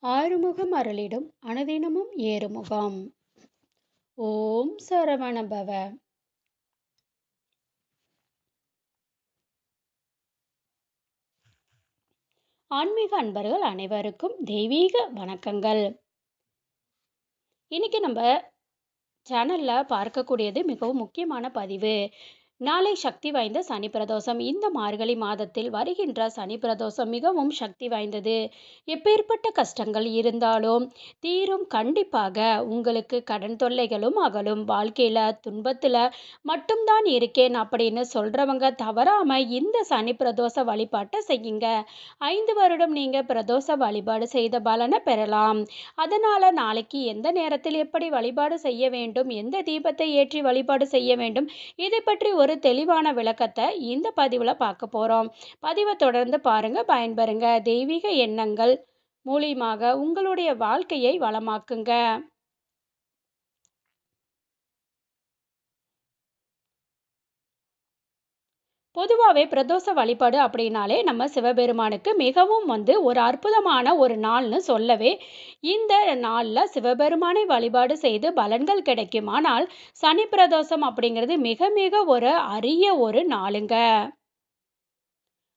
ஆறுமுகம் அருளிடும் அனுதினமும் ஏறுமுகம். ஓம் சரவணபவ. ஆன்மீக அன்பர்கள் அனைவருக்கும் தெய்வீக வணக்கங்கள். இன்னைக்கு நம்ம சேனல்ல பார்க்கக்கூடியது மிகவும் முக்கியமான பதிவு. நாளை சக்தி வாய்ந்த சனி பிரதோஷம். இந்த மார்கழி மாதத்தில் வருகின்ற சனி பிரதோஷம் மிகவும் சக்தி வாய்ந்தது. எப்பேற்பட்ட கஷ்டங்கள் இருந்தாலும் தீரும். கண்டிப்பாக உங்களுக்கு கடன் தொல்லைகளும் அகலும். வாழ்க்கையில துன்பத்துல மட்டும்தான் இருக்கேன் அப்படின்னு சொல்றவங்க தவறாம இந்த சனி பிரதோஷ வழிபாட்டை செய்யுங்க. 5 வருடம் நீங்க பிரதோஷ வழிபாடு செய்த பலனை பெறலாம். அதனால நாளைக்கு எந்த நேரத்தில் எப்படி வழிபாடு செய்ய வேண்டும், எந்த தீபத்தை ஏற்றி வழிபாடு செய்ய வேண்டும், இதை பற்றி ஒரு தெளிவான விளக்கத்தை இந்த பதிவுல பார்க்க போறோம். பதிவை தொடர்ந்து பாருங்க, பயன்பெறுங்க. தெய்வீக எண்ணங்கள் மூலியமாக உங்களுடைய வாழ்க்கையை வளமாக்குங்க. பொதுவாகவே பிரதோஷ வழிபாடு அப்படின்னாலே நம்ம சிவபெருமானுக்கு மிகவும் ஒரு அற்புதமான ஒரு நாள்னு சொல்லவே. இந்த நாளில் சிவபெருமானை வழிபாடு செய்து பலன்கள் கிடைக்கும். ஆனால் சனி பிரதோஷம் அப்படிங்கிறது மிக மிக ஒரு அரிய ஒரு நாளுங்க.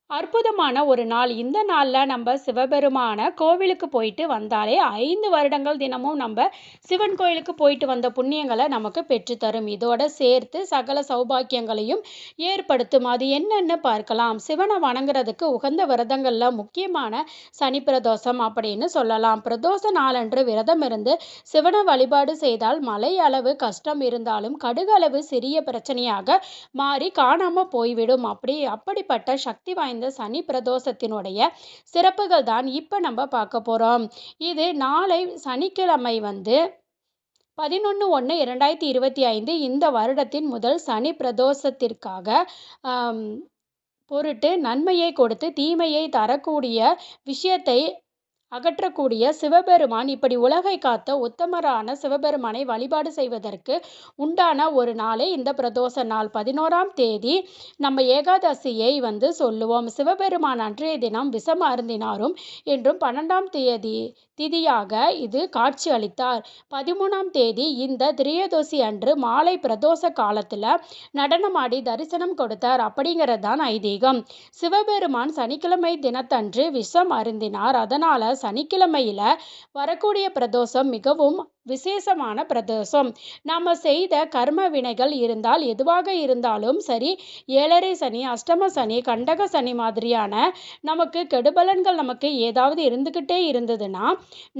அற்புதமான ஒரு நாள். இந்த நாளில் நம்ம சிவபெருமான கோவிலுக்கு போயிட்டு வந்தாலே 5 வருடங்கள் தினமும் நம்ம சிவன் கோயிலுக்கு போயிட்டு வந்த புண்ணியங்களை நமக்கு பெற்றுத்தரும். இதோட சேர்த்து சகல சௌபாக்கியங்களையும் ஏற்படுத்தும். அது என்னன்னு பார்க்கலாம். சிவனை வணங்குறதுக்கு உகந்த விரதங்களில் முக்கியமான சனி பிரதோஷம் அப்படின்னு சொல்லலாம். பிரதோஷ நாளன்று விரதம் இருந்து சிவனை வழிபாடு செய்தால் மலை அளவு கஷ்டம் இருந்தாலும் கடுகளவு சிறிய பிரச்சனையாக மாறி காணாமல் போய்விடும். அப்படிப்பட்ட சக்தி வாய்ந்த இந்த சனி பிரதோஷத்தினுடைய சிறப்புகள் தான் இப்ப நம்ம பார்க்க போறோம். இது நாளை சனிக்கிழமை 11/1/2025 இந்த வருடத்தின் முதல் சனி பிரதோஷத்திற்காக பொருட்டு நன்மையை கொடுத்து தீமையை தரக்கூடிய விஷயத்தை அகற்றக்கூடிய சிவபெருமான் இப்படி உலகை காத்த உத்தமரான சிவபெருமானை வழிபாடு செய்வதற்கு உண்டான ஒரு நாளே இந்த பிரதோஷ நாள். 11ஆம் தேதி நம்ம ஏகாதசியை சொல்லுவோம். சிவபெருமான் அன்றைய தினம் விஷம் அருந்தினாரும் என்றும் 12ஆம் தேதி திதியாக இது காட்சி அளித்தார். 13ஆம் தேதி இந்த திரையோதசி அன்று மாலை பிரதோஷ காலத்துல நடனமாடி தரிசனம் கொடுத்தார் அப்படிங்கிறது தான் ஐதீகம். சிவபெருமான் சனிக்கிழமை தினத்தன்று விஷம் அருந்தினார். அதனால சனிக்கிழமையில வரக்கூடிய பிரதோஷம் மிகவும் விசேஷமான பிரதோஷம். நாம செய்த கர்ம வினைகள் இருந்தால் எதுவாக இருந்தாலும் சரி, 7.5 சனி, அஷ்டம சனி, கண்டக சனி மாதிரியான நமக்கு கெடுபலன்கள் நமக்கு ஏதாவது இருந்துகிட்டே இருந்ததுன்னா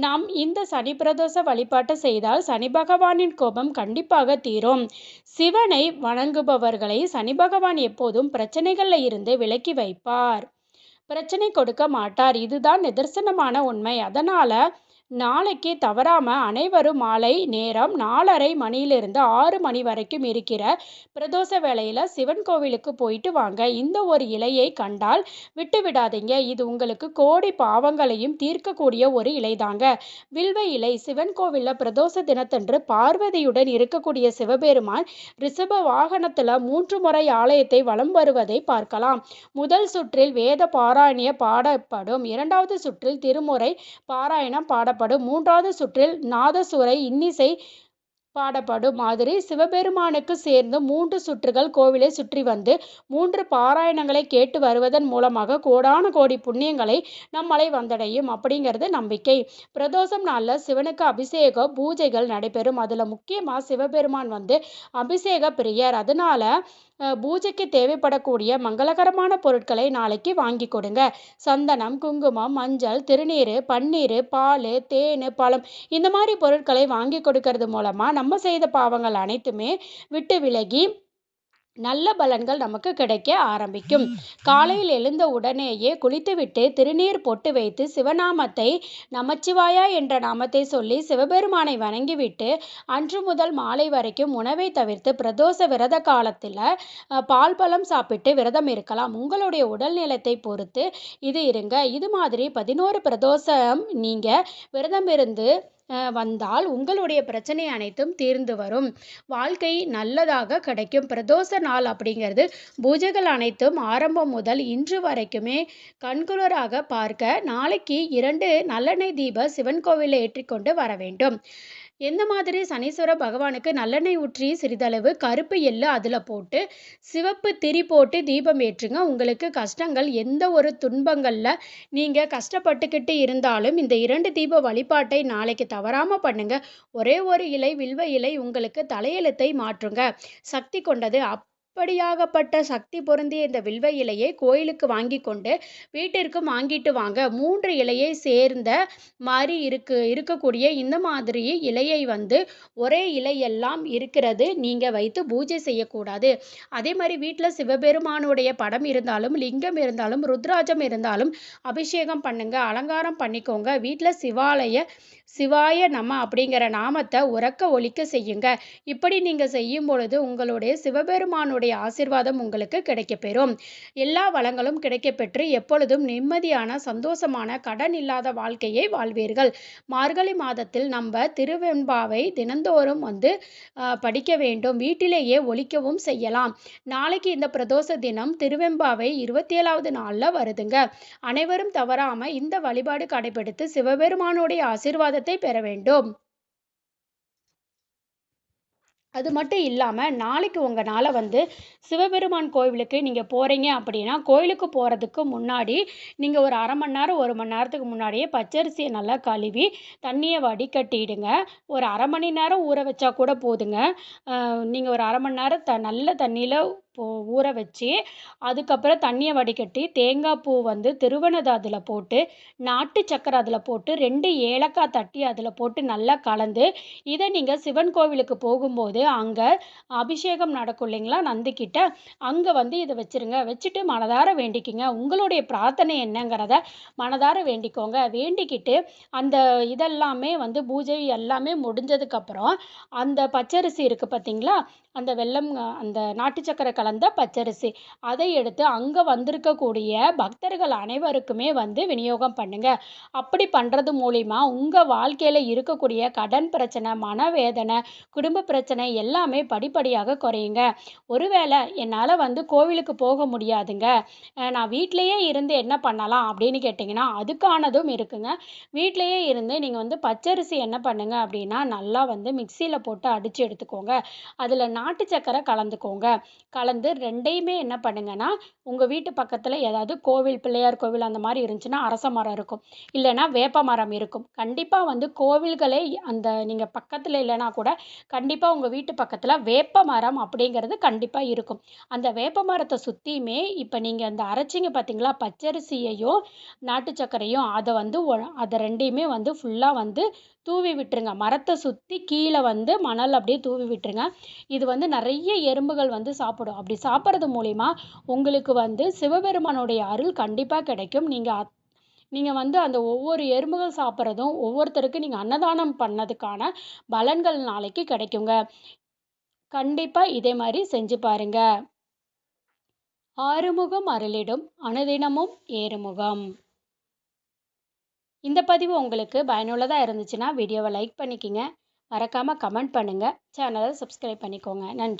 நாம் இந்த சனி பிரதோஷ வழிபாட்டை செய்தால் சனி பகவானின் கோபம் கண்டிப்பாக தீரும். சிவனை வணங்குபவர்களை சனி பகவான் எப்போதும் பிரச்சனைகள்ல இருந்து விலக்கி வைப்பார். பிரச்சனை கொடுக்க மாட்டார். இதுதான் நிதர்சனமான உண்மை. அதனால நாளைக்கு தவறாம அனைவரும் மாலை நேரம் 4:30 மணியிலிருந்து 6 மணி வரைக்கும் இருக்கிற பிரதோஷ வேளையில சிவன் கோவிலுக்கு போயிட்டு வாங்க. இந்த ஒரு இலையை கண்டால் விட்டு விடாதீங்க. இது உங்களுக்கு கோடி பாவங்களையும் தீர்க்கக்கூடிய ஒரு இலைதாங்க. வில்வ இலை. சிவன் கோவில்ல பிரதோஷ தினத்தன்று பார்வதியுடன் இருக்கக்கூடிய சிவபெருமான் ரிஷப வாகனத்துல 3 முறை ஆலயத்தை வலம் வருவதை பார்க்கலாம். முதல் சுற்றில் வேத பாராயண பாடப்படும். 2வது சுற்றில் திருமுறை பாராயணம் பாடப்படும். 3வது சுற்றில் நாதசுரை இன்னிசை பாடப்படும். மாதிரி சிவபெருமானுக்கு சேர்ந்து 3 சுற்றுகள் கோவிலை சுற்றி 3 பாராயணங்களை கேட்டு வருவதன் மூலமாக கோடான கோடி புண்ணியங்களை நம்மளை வந்தடையும் அப்படிங்கிறது நம்பிக்கை. பிரதோஷம் நாளில் சிவனுக்கு அபிஷேக பூஜைகள் நடைபெறும். அதுல முக்கியமா சிவபெருமான் அபிஷேக பிரியர். அதனால பூஜைக்கு தேவைப்படக்கூடிய மங்களகரமான பொருட்களை நாளைக்கு வாங்கி கொடுங்க. சந்தனம், குங்குமம், மஞ்சள், திருநீர், பன்னீர், பால், தேன், பழம் இந்த மாதிரி பொருட்களை வாங்கி கொடுக்கறது மூலமா நம்ம செய்த பாவங்கள் அனைத்துமே விட்டு விலகி நல்ல பலன்கள் நமக்கு கிடைக்க ஆரம்பிக்கும். காலையில் எழுந்த உடனேயே குளித்துவிட்டு திருநீர் பொட்டு வைத்து சிவநாமத்தை நமச்சிவாயா என்ற நாமத்தை சொல்லி சிவபெருமானை வணங்கிவிட்டு அன்று முதல் மாலை வரைக்கும் உணவை தவிர்த்து பிரதோஷ விரத காலத்தில் பால் பழம் சாப்பிட்டு விரதம் இருக்கலாம். உங்களுடைய உடல் நிலத்தை பொறுத்து இது இருங்க. இது மாதிரி 11 பிரதோஷம் நீங்க விரதம் இருந்து வந்தால் உங்களுடைய பிரச்சனை அனைத்தும் தீர்ந்து வரும். வாழ்க்கை நல்லதாக கிடைக்கும். பிரதோஷ நாள் அப்படிங்கிறது பூஜைகள் அனைத்தும் ஆரம்பம் முதல் இன்று வரைக்குமே கண்குளிராக பார்க்க நாளைக்கு 2 நல்லெண்ணெய் தீப சிவன் கோவிலில் ஏற்றிக்கொண்டு வர வேண்டும். எந்த மாதிரி சனீஸ்வர பகவானுக்கு நல்லெண்ணெய் ஊற்றி சிறிதளவு கருப்பு எள்ளு அதில் போட்டு சிவப்பு திரி போட்டு தீபம் ஏற்றுங்க. உங்களுக்கு கஷ்டங்கள் எந்த ஒரு துன்பங்களில் நீங்கள் கஷ்டப்பட்டுக்கிட்டு இருந்தாலும் இந்த 2 தீப வழிபாட்டை நாளைக்கு தவறாமல் பண்ணுங்க. ஒரே ஒரு இலை வில்வ இலை உங்களுக்கு தலையெழுத்தை மாற்றுங்க. சக்தி கொண்டது. அப்படியாகப்பட்ட சக்தி பொருந்திய இந்த வில்வ இலையை கோயிலுக்கு வாங்கி கொண்டு வீட்டிற்கும் வாங்கிட்டு வாங்க. 3 இலையை சேர்ந்த மாதிரி இருக்கக்கூடிய இந்த மாதிரி இலையை வந்து ஒரே இலையெல்லாம் இருக்கிறது நீங்கள் வைத்து பூஜை செய்யக்கூடாது. அதே மாதிரி வீட்டில் சிவபெருமானுடைய படம் இருந்தாலும் லிங்கம் இருந்தாலும் ருத்ராஜம் இருந்தாலும் அபிஷேகம் பண்ணுங்க, அலங்காரம் பண்ணிக்கோங்க. வீட்டில் சிவாய நம அப்படிங்கிற நாமத்தை உரக்க ஒலிக்க செய்யுங்க. இப்படி நீங்கள் செய்யும் பொழுது உங்களுடைய சிவபெருமானுடைய ஆசீர்வாதம் உங்களுக்கு கிடைக்கப்பெறும். எல்லா வளங்களும் கிடைக்கப்பெற்று எப்பொழுதும் நிம்மதியான சந்தோஷமான கடன் இல்லாத வாழ்க்கையை வாழ்வீர்கள். மார்கழி மாதத்தில் நம்ம திருவெண்பாவை தினந்தோறும் வந்து படிக்க வேண்டும். வீட்டிலேயே ஒலிக்கவும் செய்யலாம். நாளைக்கு இந்த பிரதோஷ தினம் திருவெம்பாவை 27வது நாளில் வருதுங்க. அனைவரும் தவறாமல் இந்த வழிபாடு கடைபிடித்து சிவபெருமானுடைய ஆசீர்வாதத்தை பெற வேண்டும். அது மட்டும் இல்லாமல் நாளைக்கு உங்களால் வந்து சிவபெருமான் கோவிலுக்கு நீங்கள் போகிறீங்க அப்படின்னா கோயிலுக்கு போகிறதுக்கு முன்னாடி நீங்கள் ஒரு 1/2 மணி நேரம் 1 மணி நேரத்துக்கு முன்னாடியே பச்சரிசியை நல்லா கழுவி தண்ணியை வடிகட்டிடுங்க. ஒரு 1/2 மணி நேரம் ஊற வச்சா கூட போதுங்க. நீங்கள் ஒரு 1/2 மணி நேரம் நல்ல தண்ணியில் ஊற வச்சு அதுக்கப்புறம் தண்ணியை வடிகட்டி தேங்காய் பூ வந்து திருவனதை அதில் போட்டு நாட்டு சக்கரை அதில் போட்டு 2 ஏலக்காய் தட்டி அதில் போட்டு நல்லா கலந்து இதை நீங்கள் சிவன் கோவிலுக்கு போகும்போது அங்கே அபிஷேகம் நடக்கும் இல்லைங்களா நந்திக்கிட்ட, அங்கே வந்து இதை வச்சுருங்க. வச்சுட்டு மனதார வேண்டிக்கிங்க. உங்களுடைய பிரார்த்தனை என்னங்கிறத மனதார வேண்டிக்கோங்க. வேண்டிக்கிட்டு அந்த இதெல்லாமே வந்து பூஜை எல்லாமே முடிஞ்சதுக்கப்புறம் அந்த பச்சரிசி இருக்குது பார்த்தீங்களா, அந்த வெல்லம் அந்த நாட்டு சக்கரை கலந்த பச்சரிசி அதை எடுத்து அங்கே வந்திருக்கக்கூடிய பக்தர்கள் அனைவருக்குமே வந்து விநியோகம் பண்ணுங்க. அப்படி பண்ணுறது மூலிமா உங்கள் வாழ்க்கையில் இருக்கக்கூடிய கடன் பிரச்சனை, மனவேதனை, குடும்ப பிரச்சனை எல்லாமே படிப்படியாக குறையுங்க. ஒருவேளை என்னால் வந்து கோவிலுக்கு போக முடியாதுங்க, நான் வீட்டிலையே இருந்து என்ன பண்ணலாம் அப்படின்னு கேட்டிங்கன்னா அதுக்கானதும் இருக்குங்க. வீட்டிலையே இருந்து நீங்கள் வந்து பச்சரிசி என்ன பண்ணுங்க அப்படின்னா நல்லா வந்து மிக்சியில் போட்டு அடித்து எடுத்துக்கோங்க. அதில் நாட்டு சக்கரை கலந்துக்கோங்க. கலந்து 2யுமே என்ன பண்ணுங்கன்னா உங்கள் வீட்டு பக்கத்தில் ஏதாவது கோவில் பிள்ளையார் கோவில் அந்த மாதிரி இருந்துச்சுன்னா அரச மரம் இருக்கும், இல்லைன்னா வேப்ப மரம் இருக்கும். கண்டிப்பாக வந்து கோவில்களே அந்த நீங்கள் பக்கத்தில் இல்லைன்னா கூட கண்டிப்பாக உங்கள் வீட்டு பக்கத்தில் வேப்ப மரம் அப்படிங்கிறது கண்டிப்பாக இருக்கும். அந்த வேப்ப மரத்தை சுற்றியுமே இப்போ நீங்கள் அந்த அரைச்சிங்க பார்த்தீங்களா பச்சரிசியையும் நாட்டு சக்கரையும் அதை வந்து அதை 2யுமே வந்து ஃபுல்லாக வந்து தூவி விட்டுருங்க. மரத்தை சுற்றி கீழே வந்து மணல் அப்படியே தூவி விட்டுருங்க. இது வந்து நிறைய எறும்புகள் வந்து சாப்பிடும். அப்படி சாப்பிட்றது மூலிமா உங்களுக்கு வந்து சிவபெருமானுடைய அருள் கண்டிப்பாக கிடைக்கும். நீங்கள் வந்து அந்த ஒவ்வொரு எறும்புகள் சாப்பிட்றதும் ஒவ்வொருத்தருக்கு நீங்கள் அன்னதானம் பண்ணதுக்கான பலன்கள் நாளைக்கு கிடைக்குங்க. கண்டிப்பாக இதே மாதிரி செஞ்சு பாருங்க. ஆறுமுகம் அருளிடும் அனுதினமும் ஏறுமுகம். இந்த பதிவு உங்களுக்கு பயனுள்ளதாக இருந்துச்சுன்னா வீடியோவை லைக் பண்ணிக்கிங்க. மறக்காமல் கமெண்ட் பண்ணுங்கள். சேனலை சப்ஸ்கிரைப் பண்ணிக்கோங்க. நன்றி.